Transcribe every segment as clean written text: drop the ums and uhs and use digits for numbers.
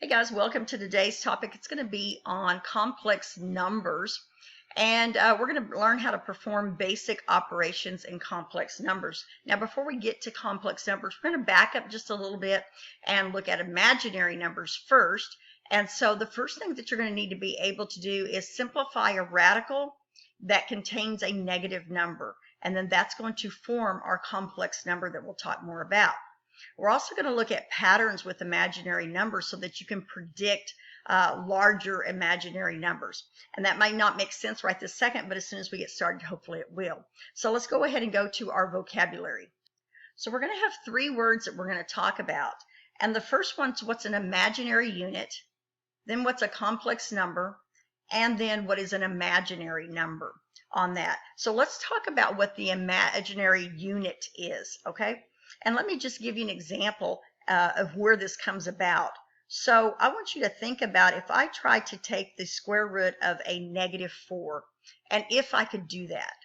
Hey guys, welcome to today's topic. It's going to be on complex numbers, and we're going to learn how to perform basic operations in complex numbers. Now, before we get to complex numbers, we're going to back up just a little bit and look at imaginary numbers first. And so the first thing that you're going to need to be able to do is simplify a radical that contains a negative number, and then that's going to form our complex number that we'll talk more about. We're also going to look at patterns with imaginary numbers so that you can predict larger imaginary numbers. And that might not make sense right this second, but as soon as we get started, hopefully it will. So let's go ahead and go to our vocabulary. So we're going to have three words that we're going to talk about. And the first one's what's an imaginary unit, then what's a complex number, and then what is an imaginary number on that. So let's talk about what the imaginary unit is, okay? And let me just give you an example of where this comes about. So I want you to think about if I tried to take the square root of a -4, and if I could do that.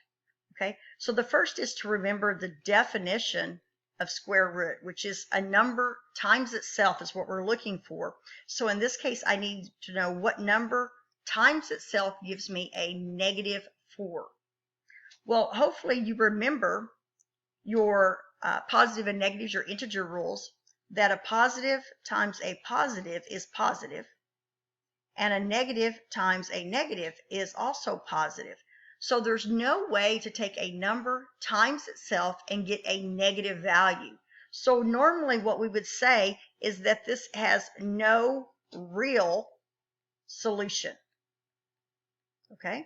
Okay, so the first is to remember the definition of square root, which is a number times itself is what we're looking for. So in this case, I need to know what number times itself gives me a -4. Well, hopefully you remember your positive and negatives, your integer rules, that a positive times a positive is positive, and a negative times a negative is also positive. So there's no way to take a number times itself and get a negative value. So normally what we would say is that this has no real solution. Okay?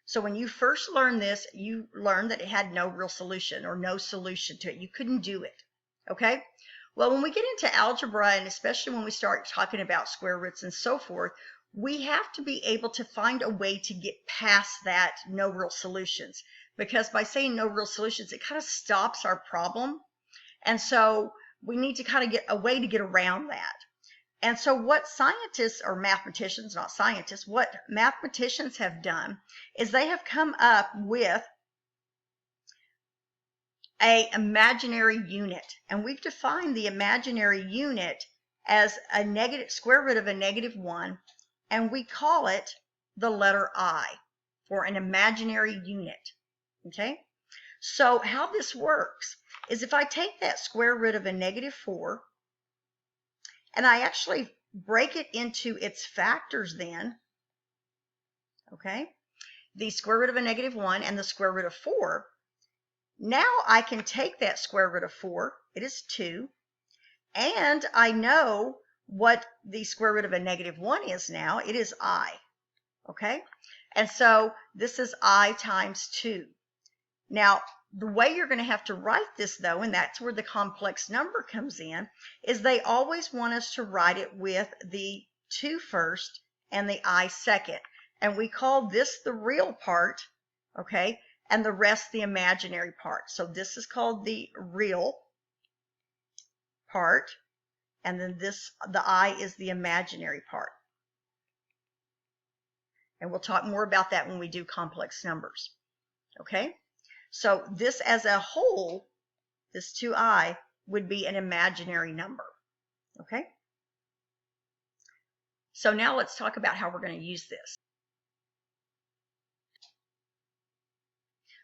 So when you first learned this, you learned that it had no real solution or no solution to it. You couldn't do it. Okay? Well, when we get into algebra, and especially when we start talking about square roots and so forth, we have to be able to find a way to get past that no real solutions. Because by saying no real solutions, it kind of stops our problem. And so we need to kind of get a way to get around that. And so what scientists or mathematicians, not scientists, what mathematicians have done is they have come up with an imaginary unit. And we've defined the imaginary unit as a negative square root of a -1, and we call it the letter I for an imaginary unit. Okay? So how this works is if I take that square root of a -4, and I actually break it into its factors then, okay? The square root of a -1 and the square root of 4. Now I can take that square root of 4, it is 2, and I know what the square root of a -1 is now, it is I, okay? And so this is I times 2. Now, the way you're going to have to write this, though, and that's where the complex number comes in, is they always want us to write it with the 2 first and the I second. And we call this the real part, okay, and the rest the imaginary part. So this is called the real part, and then the I is the imaginary part. And we'll talk more about that when we do complex numbers, okay? So this as a whole, this 2I, would be an imaginary number, okay? So now let's talk about how we're going to use this.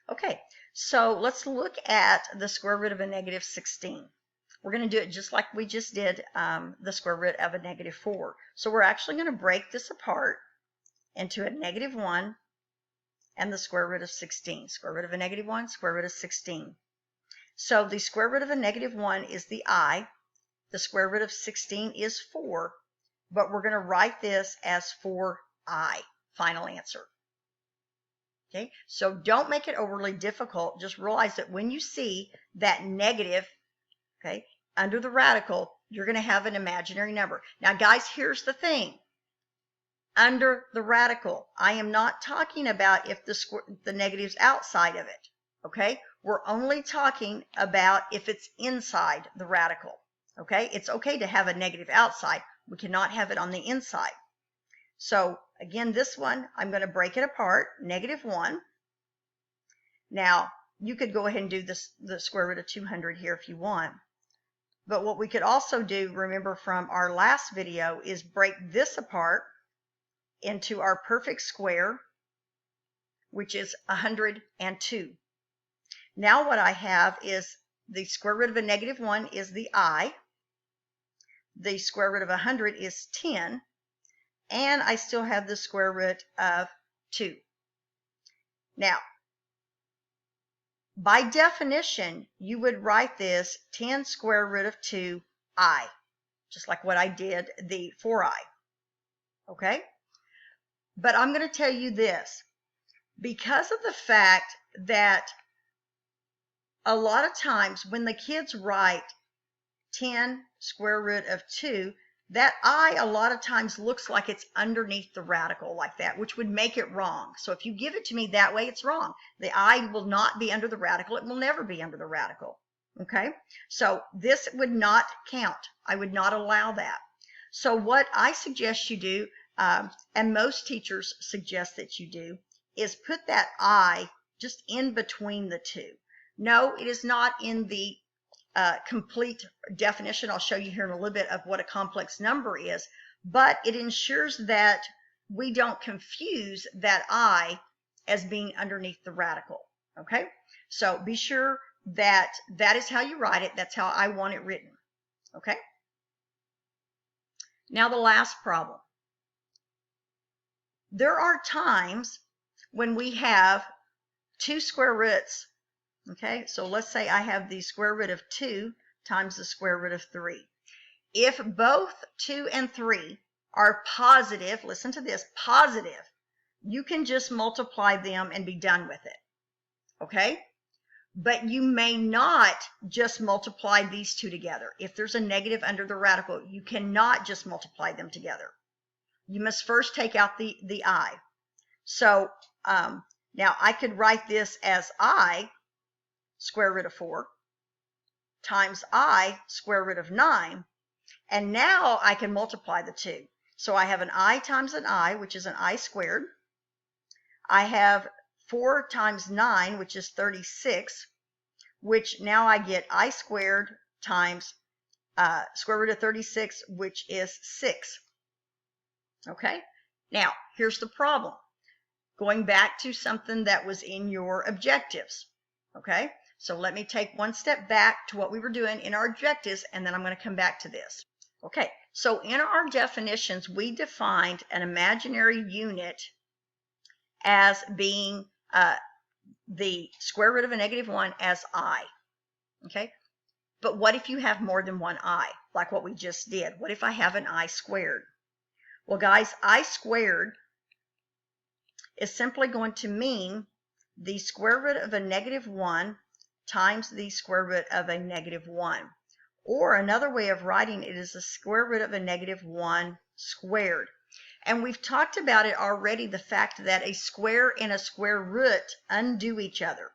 Okay, so let's look at the square root of a -16. We're going to do it just like we just did the square root of a -4. So we're actually going to break this apart into a -1 and the square root of 16. Square root of a -1, square root of 16. So the square root of a -1 is the I. The square root of 16 is 4. But we're going to write this as 4I. Final answer. Okay, so don't make it overly difficult. Just realize that when you see that negative, okay, under the radical, you're going to have an imaginary number. Now, guys, here's the thing. Under the radical, I am not talking about if the negative's outside of it, okay? We're only talking about if it's inside the radical, okay? It's okay to have a negative outside. We cannot have it on the inside. So, again, this one, I'm going to break it apart, -1. Now, you could go ahead and do the square root of 200 here if you want. But what we could also do, remember from our last video, is break this apart into our perfect square, which is 102. Now what I have is the square root of a negative 1 is the I. The square root of 100 is 10. And I still have the square root of 2. Now, by definition, you would write this 10 square root of 2i, just like what I did the 4i. Okay? But I'm going to tell you this. Because of the fact that a lot of times when the kids write 10 square root of 2, that I a lot of times looks like it's underneath the radical like that, which would make it wrong. So if you give it to me that way, it's wrong. The I will not be under the radical. It will never be under the radical. Okay? So this would not count. I would not allow that. So what I suggest you do, and most teachers suggest that you do, is put that I just in between the two. No, it is not in the complete definition. I'll show you here in a little bit of what a complex number is, but it ensures that we don't confuse that I as being underneath the radical. Okay, so be sure that that is how you write it. That's how I want it written. Okay, now the last problem. There are times when we have two square roots. Okay, so let's say I have the square root of 2 times the square root of 3. If both 2 and 3 are positive, listen to this, positive, you can just multiply them and be done with it. Okay? But you may not just multiply these two together. If there's a negative under the radical, you cannot just multiply them together. You must first take out the I. So now I could write this as I square root of 4 times I square root of 9, and now I can multiply the two. So I have an I times an I, which is an I squared. I have 4 times 9, which is 36, which now I get I squared times square root of 36, which is 6. Okay, now here's the problem. Going back to something that was in your objectives. Okay, so let me take one step back to what we were doing in our objectives, and then I'm going to come back to this. Okay, so in our definitions, we defined an imaginary unit as being the square root of a negative 1 as I. Okay, but what if you have more than one I, like what we just did? What if I have an I squared? Well, guys, I squared is simply going to mean the square root of a negative 1 times the square root of a negative 1. Or another way of writing it is the square root of a negative 1 squared. And we've talked about it already, the fact that a square and a square root undo each other.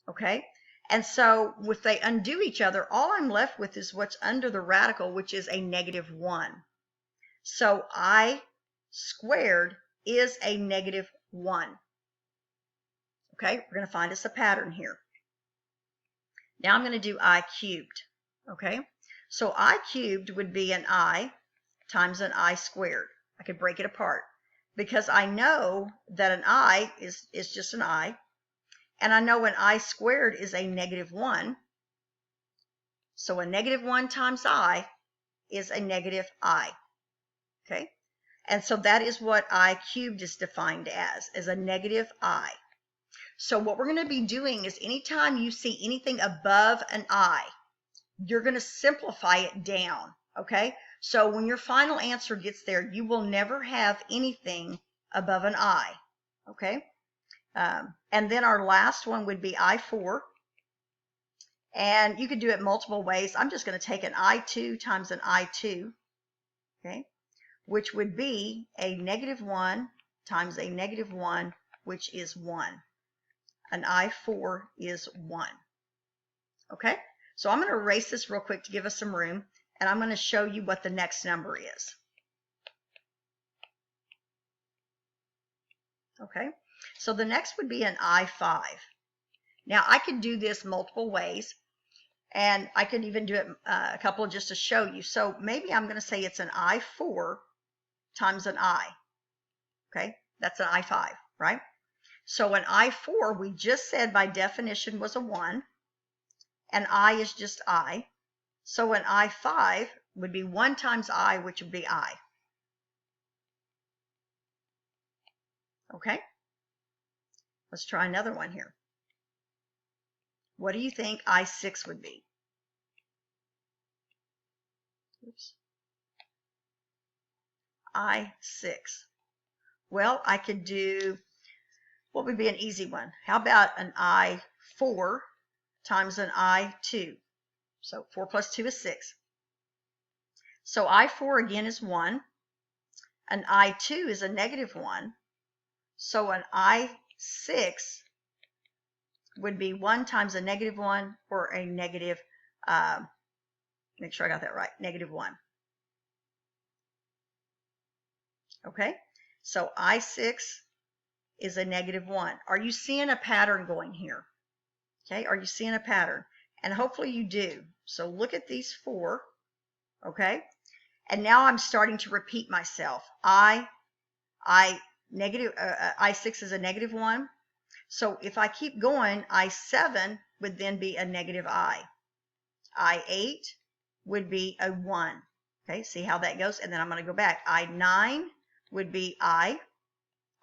Okay? And so if they undo each other, all I'm left with is what's under the radical, which is a negative 1. So I squared is a negative 1. Okay, we're going to find us a pattern here. Now I'm going to do I cubed. Okay, so I cubed would be an I times an I squared. I could break it apart because I know that an I is just an I, and I know an I squared is a negative 1. So a negative 1 times I is a negative I. Okay, and so that is what I cubed is defined as a negative I. So what we're going to be doing is anytime you see anything above an I, you're going to simplify it down, okay? So when your final answer gets there, you will never have anything above an I, okay? And then our last one would be I4. And you could do it multiple ways. I'm just going to take an I2 times an I2, okay? Which would be a negative 1 times a negative 1, which is 1. An I4 is 1. Okay, so I'm going to erase this real quick to give us some room, and I'm going to show you what the next number is. Okay, so the next would be an I5. Now I could do this multiple ways, And I could even do it a couple just to show you. So maybe I'm going to say it's an I4 times an I. Okay, that's an I5, right? So an I4, we just said by definition was a 1. And I is just I. So an I5 would be 1 times I, which would be I. Okay? Let's try another one here. What do you think I6 would be? Oops. I6. Well, I could do, what would be an easy one? How about an I4 times an I2? So 4 plus 2 is 6. So I4 again is 1. An I2 is a negative 1. So an I6 would be 1 times a negative 1 or a negative, make sure I got that right, negative 1. Okay, so I6 is a negative 1. Are you seeing a pattern going here? Okay, are you seeing a pattern? And hopefully you do. So look at these 4, okay? And now I'm starting to repeat myself. I I6 is a negative 1. So if I keep going, I7 would then be a negative I. I8 would be a 1. Okay, see how that goes? And then I'm going to go back. I9 would be I.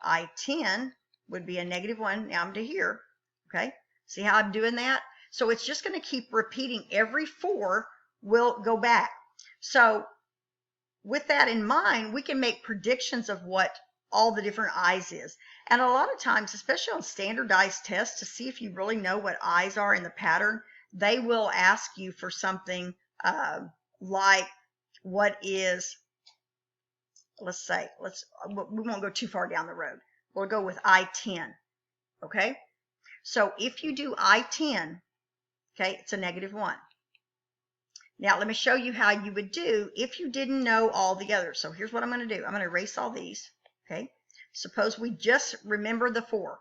I10 would be a negative 1. Now I'm to here. Okay, see how I'm doing that? So it's just going to keep repeating. Every 4 will go back. So with that in mind, we can make predictions of what all the different I's is. And a lot of times, especially on standardized tests, to see if you really know what I's are in the pattern, they will ask you for something like what is, let's say, we won't go too far down the road. We'll go with I10, okay? So if you do I10, okay, it's a negative 1. Now, let me show you how you would do if you didn't know all the others. So here's what I'm going to do. I'm going to erase all these, okay? Suppose we just remember the 4,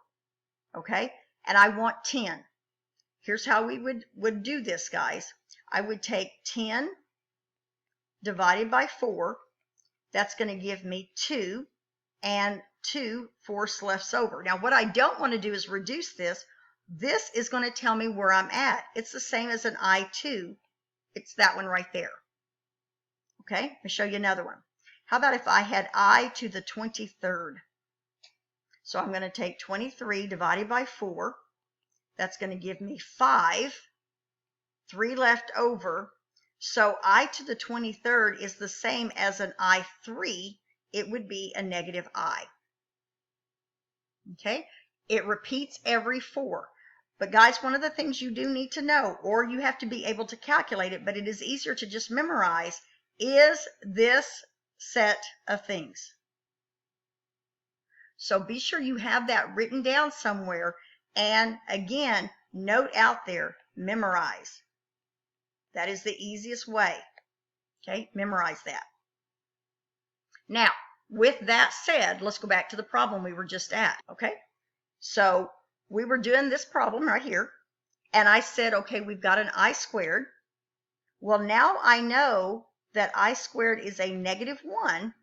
okay? And I want 10. Here's how we would do this, guys. I would take 10 divided by 4. That's going to give me 2, and 2 fourths left over. Now, what I don't want to do is reduce this. This is going to tell me where I'm at. It's the same as an I2. It's that one right there. Okay, let me show you another one. How about if I had I to the 23rd? So I'm going to take 23 divided by 4. That's going to give me 5. 3 left over. So I to the 23rd is the same as an I3. It would be a negative I. Okay, it repeats every 4. But guys, one of the things you do need to know, or you have to be able to calculate it, but it is easier to just memorize, is this set of things. So be sure you have that written down somewhere. And again, note out there, memorize. That is the easiest way. Okay, memorize that. Now, with that said, let's go back to the problem we were just at. Okay, so we were doing this problem right here, and I said, okay, we've got an I squared. Well, now I know that I squared is a negative 1,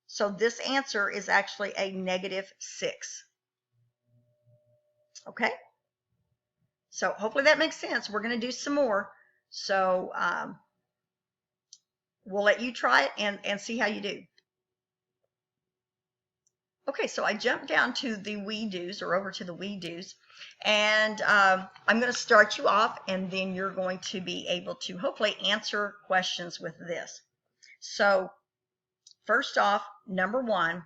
so this answer is actually a negative 6. Okay, so hopefully that makes sense. We're going to do some more, so we'll let you try it and see how you do. Okay, so I jumped down to the we do's, or over to the we do's, and I'm going to start you off, and then you're going to be able to hopefully answer questions with this. So first off, number 1,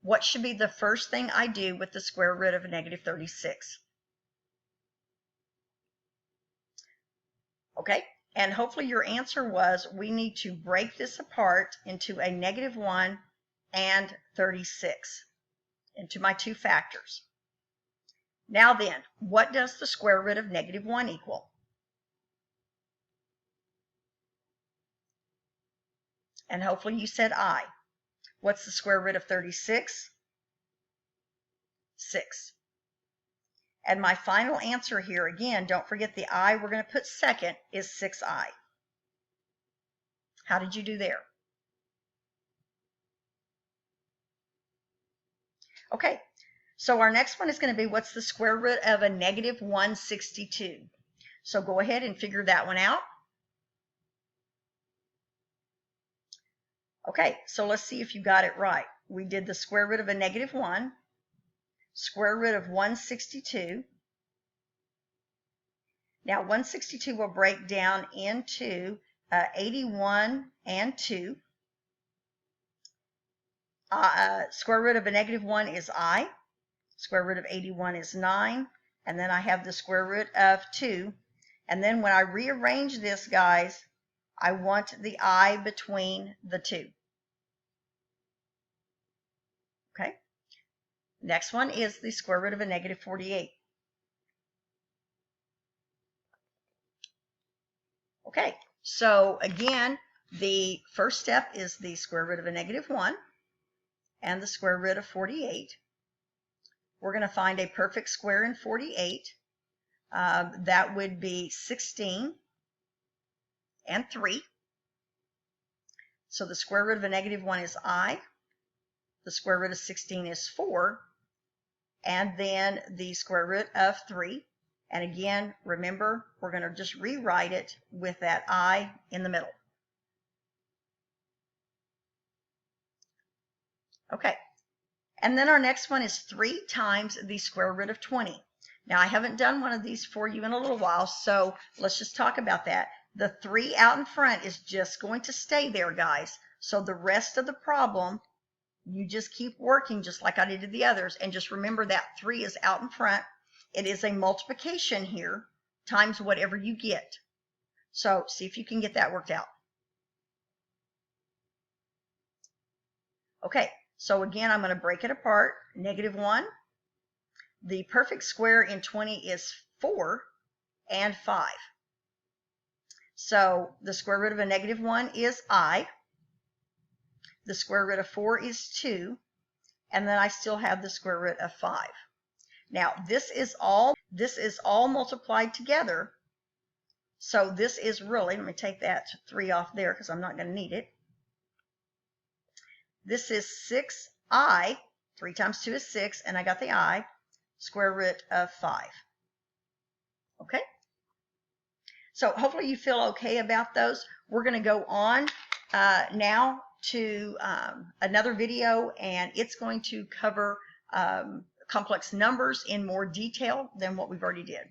what should be the first thing I do with the square root of a negative 36? Okay, and hopefully your answer was we need to break this apart into a negative 1 and 36. Into my 2 factors. Now then, what does the square root of negative 1 equal? And hopefully you said I. What's the square root of 36? 6. And my final answer here, again, don't forget the I we're going to put second, is 6i. How did you do there? Okay, so our next one is going to be, what's the square root of a negative 162? So go ahead and figure that one out. Okay, so let's see if you got it right. We did the square root of a negative 1, square root of 162. Now 162 will break down into 81 and 2. Square root of a negative 1 is I. Square root of 81 is 9. And then I have the square root of 2. And then when I rearrange this, guys, I want the I between the two. Okay. Next one is the square root of a negative 48. Okay, so again, the first step is the square root of a negative 1 and the square root of 48. We're going to find a perfect square in 48. That would be 16 and 3. So the square root of a negative 1 is I. The square root of 16 is 4. And then the square root of 3. And again, remember, we're going to just rewrite it with that I in the middle. Okay. And then our next one is 3 times the square root of 20. Now, I haven't done one of these for you in a little while, so let's just talk about that. The 3 out in front is just going to stay there, guys. So the rest of the problem, you just keep working just like I did to the others. And just remember that 3 is out in front. It is a multiplication here times whatever you get. So see if you can get that worked out. Okay, so again, I'm going to break it apart. Negative 1. The perfect square in 20 is 4 and 5. So the square root of a negative 1 is I. The square root of 4 is 2. And then I still have the square root of 5. Now, this is all multiplied together. So this is really, let me take that 3 off there because I'm not going to need it. This is 6i, 3 times 2 is 6, and I got the I, square root of 5. Okay? So hopefully you feel okay about those. We're going to go on now to another video, and it's going to cover complex numbers in more detail than what we've already did.